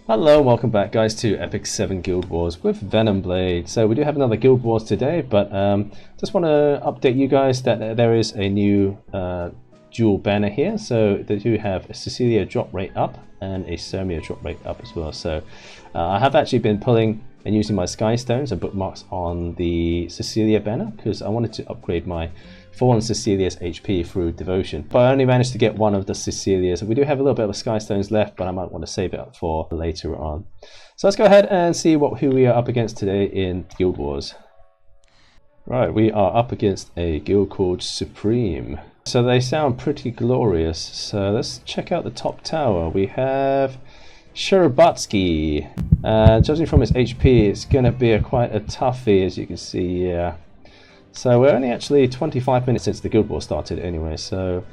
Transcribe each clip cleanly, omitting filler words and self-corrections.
Hello, welcome back guys to Epic 7 Guild Wars with VenomBlade. So we do have another Guild Wars today, but just want to update you guys that there is a new dual banner here. So they do have a Cecilia drop rate up and a Sermia drop rate up as well. So I have actually been pulling and using my Sky Stones and bookmarks on the Cecilia banner because I wanted to upgrade my Fallen Cecilia's HP through Devotion, but I only managed to get one of the Cecilias. We do have a little bit of Sky Stones left, but I might want to save it up for later on. So let's go ahead and see who we are up against today in Guild Wars. Right, we are up against a guild called Supreme. So they sound pretty glorious. So let's check out the top tower. We have Sharabatsky. Judging from his HP, it's going to be quite a toughie, as you can see. Yeah. So we're only actually 25 minutes since the Guild War started anyway, so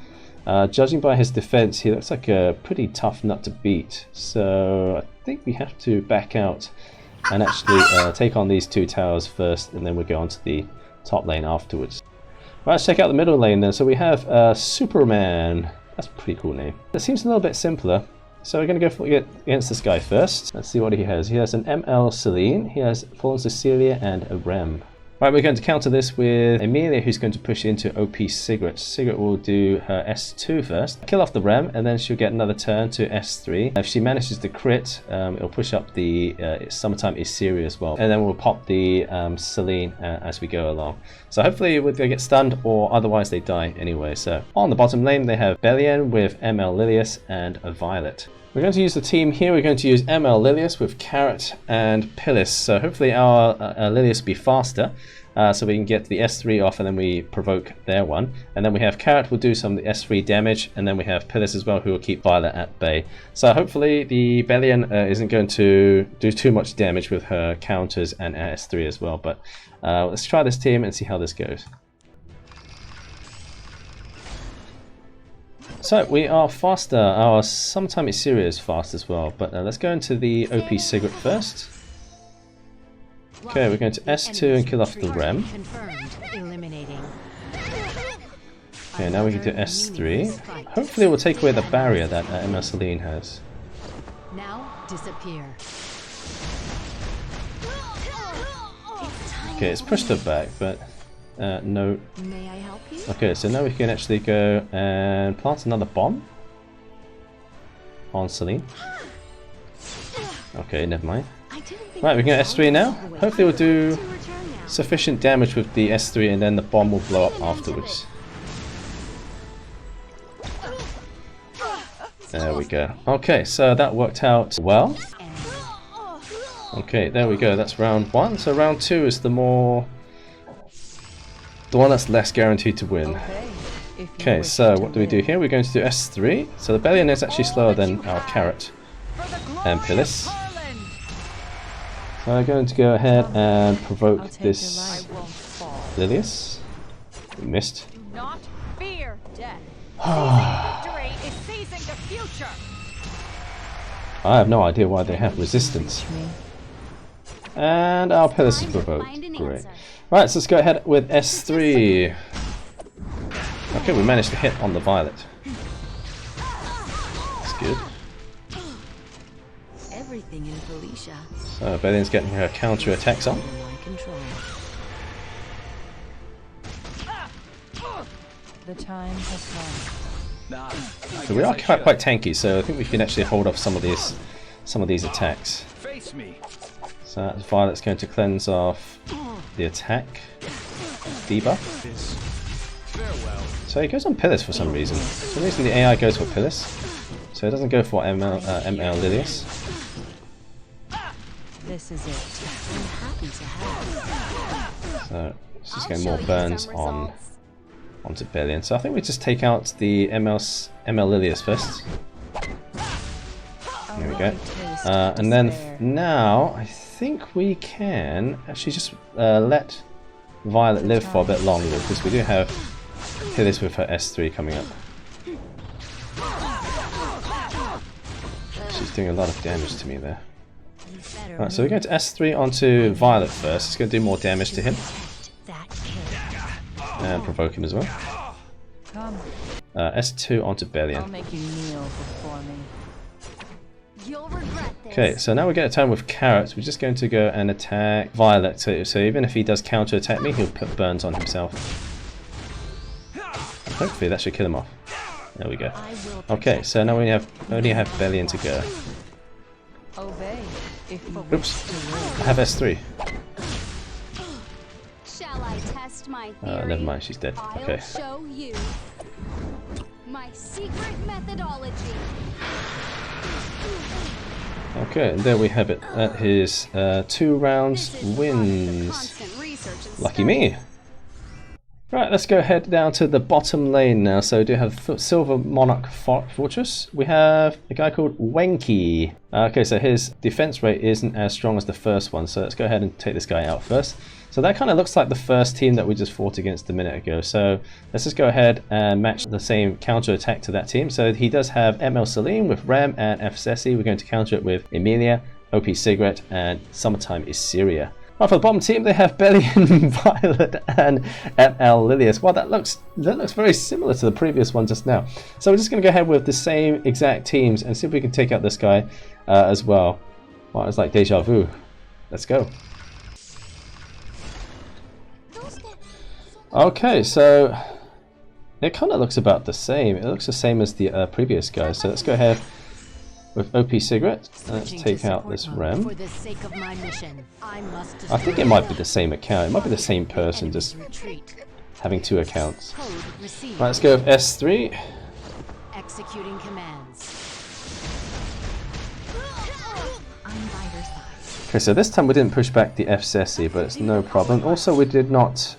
judging by his defense, he looks like a pretty tough nut to beat. So I think we have to back out and actually take on these two towers first, and then we'll go on to the top lane afterwards. Right, let's check out the middle lane then. So we have Superman. That's a pretty cool name. That seems a little bit simpler. So we're going to go against this guy first. Let's see what he has. He has an ML Celine, he has Fallen Cecilia, and a Rem. Right, we're going to counter this with Amelia, who's going to push into OP Sigrid. Sigrid will do her S2 first, kill off the Rem, and then she'll get another turn to S3. If she manages to crit, it'll push up the Summertime Isiri as well. And then we'll pop the Celine as we go along. So hopefully they get stunned, or otherwise they die anyway. So on the bottom lane, they have Bellion with ML Lilius and a Violet. We're going to use the team here. We're going to use ML Lilius with Carrot and Pillis. So hopefully our Lilius will be faster, so we can get the S3 off and then we provoke their one. And then we have Carrot will do some of the S3 damage, and then we have Pillis as well, who will keep Violet at bay. So hopefully the Bellion isn't going to do too much damage with her counters and S3 as well. But let's try this team and see how this goes. So we are faster. Our Sometime Isiri is fast as well, but let's go into the OP Sigrid first. Okay, we're going to S2 and kill off the Rem. Okay, now we can do S3. Hopefully we'll take away the barrier that ML Celine has. Now disappear. Okay, it's pushed her back, but no. May I help you? Okay, so now we can actually go and plant another bomb on Celine. Okay, never mind. Right, we can go S3 now. Hopefully we'll do sufficient damage with the S3 and then the bomb will blow up afterwards. There we go. Okay, so that worked out well. Okay, there we go. That's round one. So round two is the one that's less guaranteed to win. Okay, so what do we do here? We're going to do S3. So the Bellion is actually slower than our Carrot and Pillis. So I'm going to go ahead and provoke this Lilius. We missed. Do not fear death. Seizing victory is seizing the future. I have no idea why they have resistance. And our Pillis is provoked. Great. Right, so let's go ahead with S3. Okay, we managed to hit on the Violet. That's good. Everything in Felicia. So Bellion's getting her counter attacks on. The time has come. So we are quite tanky, so I think we can actually hold off some of these attacks. So that's Violet's going to cleanse off the attack debuff. So he goes on Pillis for some reason. For some reason the AI goes for Pillis, so it doesn't go for ML Lilius. This is it. I'm happy to have. So it's just getting more burns onto Bellion. So I think we just take out the ML Lilius first. There we go. And then now I think we can actually just let Violet live for a bit longer, because we do have Pillis with her S3 coming up. She's doing a lot of damage to me there. Right, so we're going to S3 onto Violet first. It's going to do more damage to him. And provoke him as well. S2 onto Bellion. I'll make you kneel before me. You'll regret this. Okay, so now we get a turn with Carrot. We're just going to go and attack Violet. So even if he does counter attack me, he'll put burns on himself. Hopefully that should kill him off. There we go. Okay, so now we only have Bellion to go. Obey. Oops, I have S3. Shall I test my theory? Never mind, she's dead. Okay. I'll show you my secret methodology. Okay, and there we have it. That is 2 rounds wins. Constant research and Lucky study. me. Right, let's go head down to the bottom lane now. So we do have Silver Monarch Fortress. We have a guy called Wenky. Okay, so his defense rate isn't as strong as the first one. So let's go ahead and take this guy out first. So that kind of looks like the first team that we just fought against a minute ago. So let's just go ahead and match the same counter attack to that team. So he does have ML Celine with Rem and F Ceci. We're going to counter it with Emilia, OP Cigarette, and Summertime is Syria. Right, for the bottom team, they have Bellion, Violet, and ML Lilius. Well, that looks very similar to the previous one just now. So we're just going to go ahead with the same exact teams and see if we can take out this guy as well. Well, it's like deja vu. Let's go. Okay, so it kind of looks about the same. It looks the same as the previous guys. So let's go ahead with OP Cigarette. Let's take out this Rem. For the sake of my mission, I must I think it might be the same account. It might be the same person, just retreat. having 2 accounts. Code received. Right, let's go with S3. Executing commands. I'm by your side. Okay, so this time we didn't push back the F Ceci, but it's no problem. Also, we did not.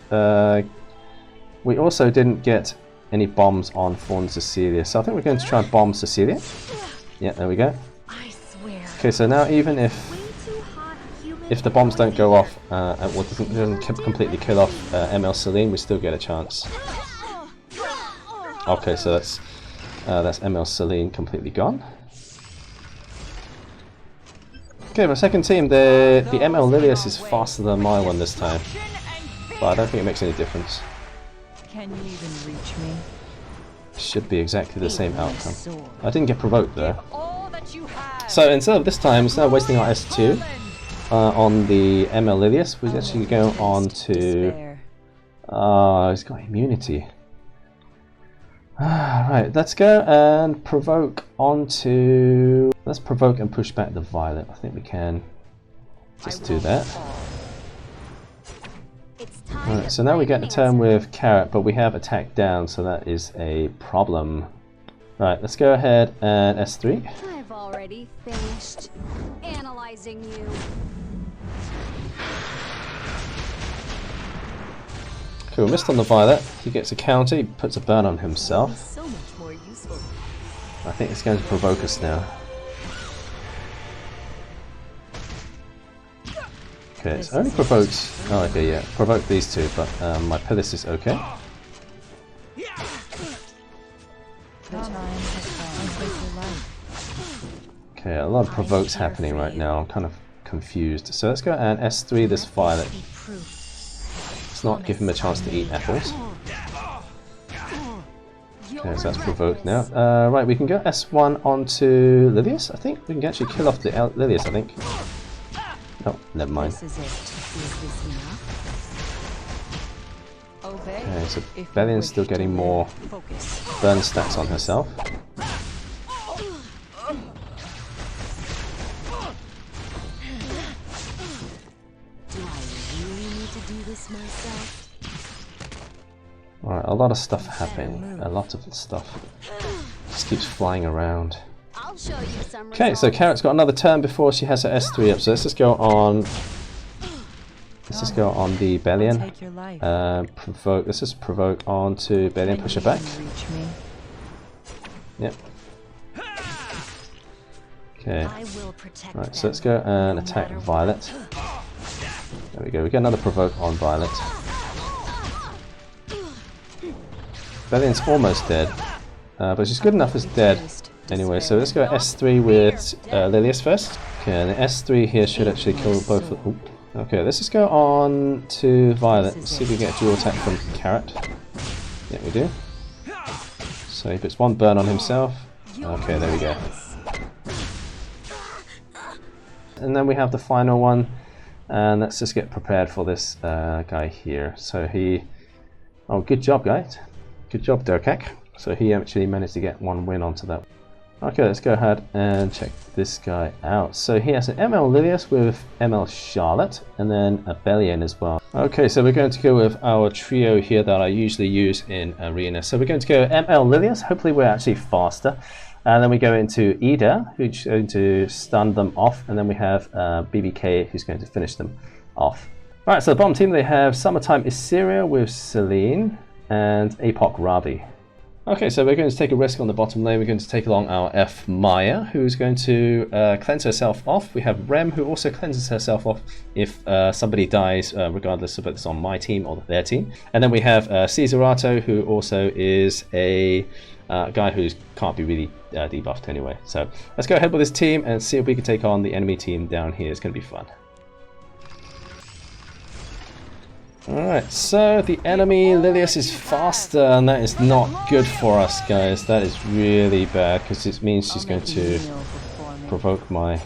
We also didn't get any bombs on Fawn Cecilia, so I think we're going to try and bomb Cecilia. Yeah, there we go. I swear. Okay, so now even if the bombs don't go off, or doesn't completely kill off ML Celine, we still get a chance. Okay, so that's ML Celine completely gone. Okay, my second team, the ML Lilius is faster than my one this time, but I don't think it makes any difference. Can you even reach me? Should be exactly the same outcome. I didn't get provoked though. All that you have. So instead of this time, instead of wasting our S2 on the ML Lilius, we actually go on to... Despair. he's got immunity. Right, let's go and provoke onto... Let's provoke and push back the Violet. I think we can just do that. It's time Right, to so now we get a bring turn us- with Carrot, but we have attack down, so that is a problem. Right, let's go ahead and S3. I've already finished analyzing you. Cool, missed on the Violet. He gets a counter, he puts a burn on himself. So much more useful. I think it's going to provoke us now. Okay, it's only provoked... Oh, okay, yeah. Provoke these two, but my Pillis is okay. The time has come with your life. Okay, a lot of provokes happening right now. I'm kind of confused. So let's go and S3 this Violet. Be proof. Let's not give him a chance to eat apples. Okay, so that's provoked now. Right, we can go S1 onto Lilius, I think. We can actually kill off the Lilius, I think. Oh, never mind. This is it. Is this enough? Obey. Okay, so If you Bellion's wish still to getting live, more Focus. burn stats on herself. Do I really need to do this myself? Alright, a lot of stuff happening. A lot of stuff. Just keeps flying around. I'll show you some Okay, so results. Carrot's got another turn before she has her S3 up. So let's just go on. Let's just go on the Bellion. Take your life. Provoke. Let's just provoke onto Bellion. Can Push her you back. even reach me? Yep. Okay. I will protect Right, them. so let's go and attack Violet. There we go. We get another provoke on Violet. Bellion's almost dead, but she's good enough as dead anyway. So let's go S3 with Lilius first. Okay, and the S3 here should actually kill both. Ooh. Okay, let's just go on to Violet. Let's see if we get a dual attack from Carrot. Yeah, we do. So he puts one burn on himself. Okay, there we go. and then we have the final one. And let's just get prepared for this guy here. So he, oh, good job, guys. Good job, Durkak. So he actually managed to get 1 win onto that. Okay, let's go ahead and check this guy out. So he has an ML Lilius with ML Charlotte, and then a Bellion as well. Okay, so we're going to go with our trio here that I usually use in Arena. So we're going to go ML Lilius. Hopefully we're actually faster. And then we go into Ida, who's going to stun them off, and then we have BBK, who's going to finish them off. Alright, so the bottom team, they have Summertime Issyria with Celine and Apoc Ravi. Okay, so we're going to take a risk on the bottom lane. We're going to take along our F Maya, who's going to cleanse herself off. We have Rem, who also cleanses herself off if somebody dies, regardless of whether it's on my team or their team. And then we have Cesarato, who also is a guy who can't be really debuffed anyway. So let's go ahead with this team and see if we can take on the enemy team down here. It's going to be fun. Alright, so the enemy Lilius is faster, and that is not good for us, guys. That is really bad, because it means she's going to provoke my...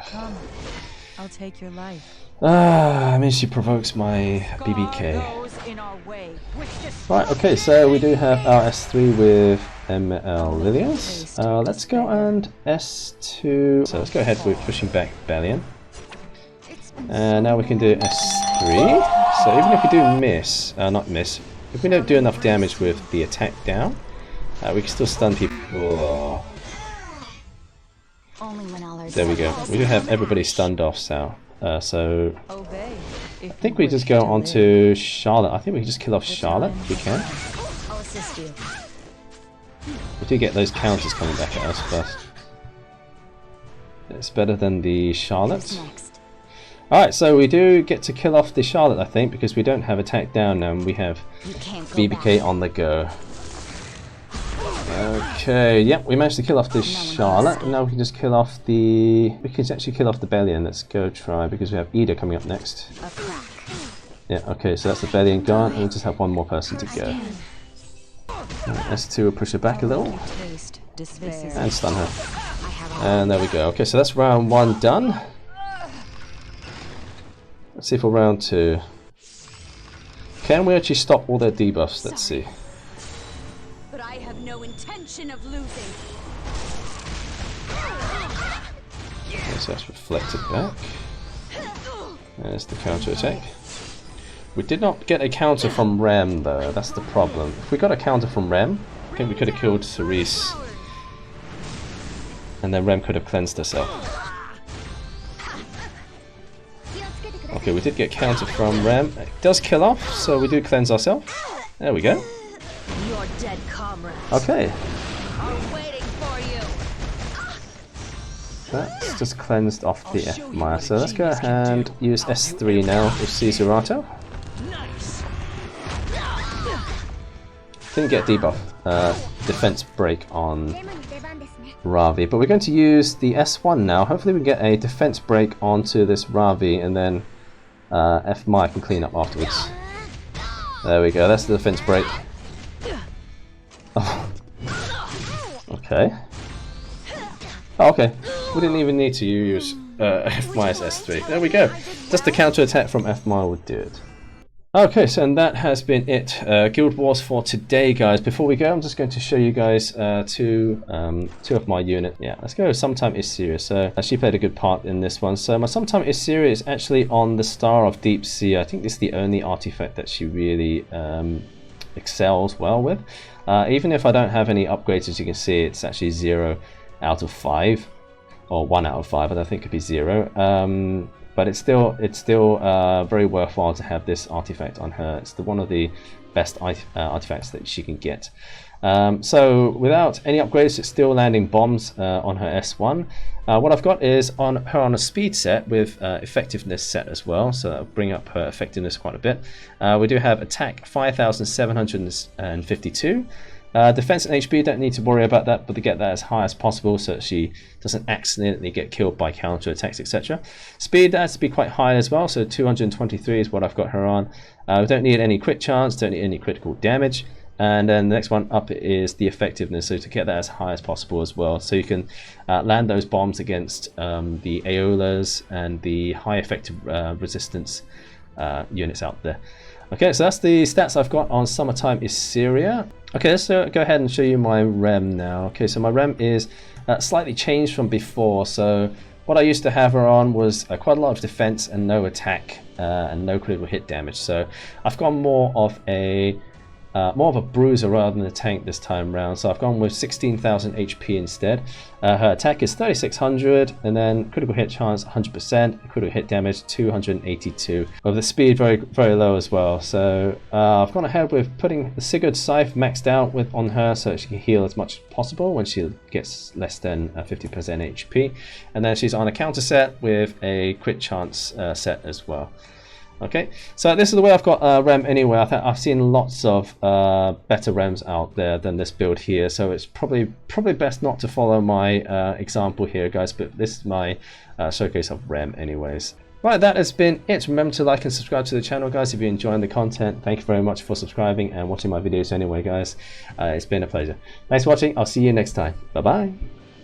Come, I'll take your life. I mean she provokes my BBK. Right, okay, so we do have our S3 with ML Lilius. Let's go and S2. So let's go ahead with pushing back Bellion. And now we can do S3. So even if we do miss, if we don't do enough damage with the attack down, we can still stun people. Oh. There we go. We do have everybody stunned off, so I think we just go on to Charlotte. I think we can just kill off Charlotte if we can. We do get those counters coming back at us first. It's better than the Charlotte. Alright, so we do get to kill off the Charlotte, I think, because we don't have attack down now, and we have BBK on the go. Okay, yep, we managed to kill off the Charlotte, and now we can just kill off the... We can actually kill off the Bellion. Let's go try, because we have Ida coming up next. Yeah, okay, so that's the Bellion gone, and we just have one more person to go. S2 will push her back a little, and stun her. And there we go. Okay, so that's round 1 done. Let's see for round 2. Can we actually stop all their debuffs? Let's see. But I have no intention of losing. Okay, so that's reflected back. There's the counter attack. We did not get a counter from Rem though, that's the problem. If we got a counter from Rem, I think we could have killed Cerise. And then Rem could have cleansed herself. Okay, we did get counter from Rem. It does kill off, so we do cleanse ourselves. There we go. Your dead comrades okay. are waiting for you. That's just cleansed off the F Maya. So let's go ahead and use S3 now with Cesarato. Didn't get debuff, defense break on Ravi, but we're going to use the S1 now. Hopefully we get a defense break onto this Ravi, and then F Maya can clean up afterwards. There we go, that's the defense break. Oh. Okay. Oh, okay, we didn't even need to use F Maya's S3. There we go. Just the counter attack from F Maya would do it. Okay, so and that has been it. Guild Wars for today, guys. Before we go, I'm just going to show you guys two of my unit. Yeah, let's go. Sometime Issyria. So she played a good part in this one. So my Sometime Issyria is actually on the Star of Deep Sea. I think this is the only artifact that she really excels well with. Even if I don't have any upgrades, as you can see, it's actually 0 out of 5, or 1 out of 5. I don't think it could be 0. But it's still very worthwhile to have this artifact on her. It's one of the best artifacts that she can get. So without any upgrades, it's still landing bombs on her S1. What I've got is on her on a speed set with effectiveness set as well, so that'll bring up her effectiveness quite a bit. We do have attack 5,752. Defense and HP, don't need to worry about that, but to get that as high as possible so that she doesn't accidentally get killed by counter attacks, etc. Speed has to be quite high as well, so 223 is what I've got her on. We don't need any crit chance, don't need any critical damage. And then the next one up is the effectiveness, so to get that as high as possible as well. So you can land those bombs against the Aeolas and the high effective resistance units out there. Okay, so that's the stats I've got on Summertime Issyria. Okay, let's go ahead and show you my rem now. Okay, so my rem is slightly changed from before. So what I used to have her on was quite a lot of defense and no attack and no critical hit damage. So I've gone more of a bruiser rather than a tank this time round. So I've gone with 16,000 HP instead. Her attack is 3,600, and then critical hit chance 100%, critical hit damage 282. With the speed very low as well. So I've gone ahead with putting the Sigurd Scythe maxed out on her so she can heal as much as possible when she gets less than 50% HP. And then she's on a counter set with a crit chance set as well. Okay, so this is the way I've got rem anyway. I've seen lots of better rems out there than this build here, so it's probably best not to follow my example here, guys, but this is my showcase of rem anyways. Right, that has been it. Remember to like and subscribe to the channel, guys, if you're enjoying the content. Thank you very much for subscribing and watching my videos anyway, guys. It's been a pleasure. Thanks for watching. I'll see you next time. Bye-bye.